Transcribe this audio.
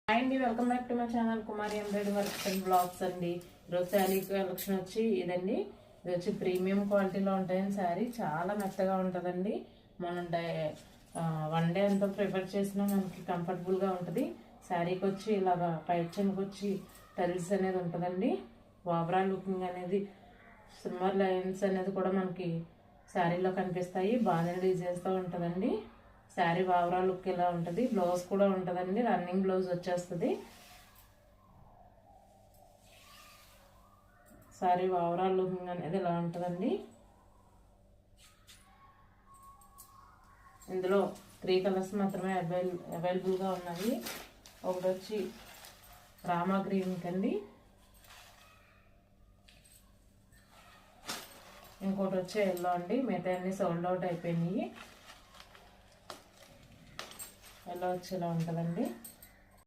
Hi అండి, welcome back to my channel Kumari embroidery works and blogs అండి. ఈరోజు sari collection వచ్చి ఇదండి. ఇది వచ్చి ప్రీమియం క్వాలిటీలో ఉంటాయండి. శారీ చాలా మెత్తగా ఉంటుందండి. మనం వన్ డే అంతా ప్రిపేర్ చేసినా మనకి కంఫర్టబుల్గా ఉంటుంది. శారీకి వచ్చి ఇలాగా పైచనికి వచ్చి టెల్స్ అనేది ఉంటుందండి. ఓవరాల్ లుకింగ్ అనేది సిమ్మర్ లైన్స్ అనేది కూడా మనకి శారీలో కనిపిస్తాయి. బాగా డిజైన్స్తో ఉంటుందండి. శారీ ఓవరాల్ లుక్ ఇలా ఉంటుంది. బ్లౌజ్ కూడా ఉంటుందండి, రన్నింగ్ బ్లౌజ్ వచ్చేస్తుంది. శారీ ఓవరాల్ లుకింగ్ అనేది ఇలా ఉంటుందండి. ఇందులో 3 కలర్స్ మాత్రమే అవైలబుల్గా ఉన్నాయి. ఒకటి వచ్చి రామా గ్రీన్ అండి, ఇంకోటి వచ్చి ఎల్లో అండి. మిగతా అన్ని సోల్డ్ అవుట్ అయిపోయినాయి. ఎలా వచ్చేలా ఉంటుందండి.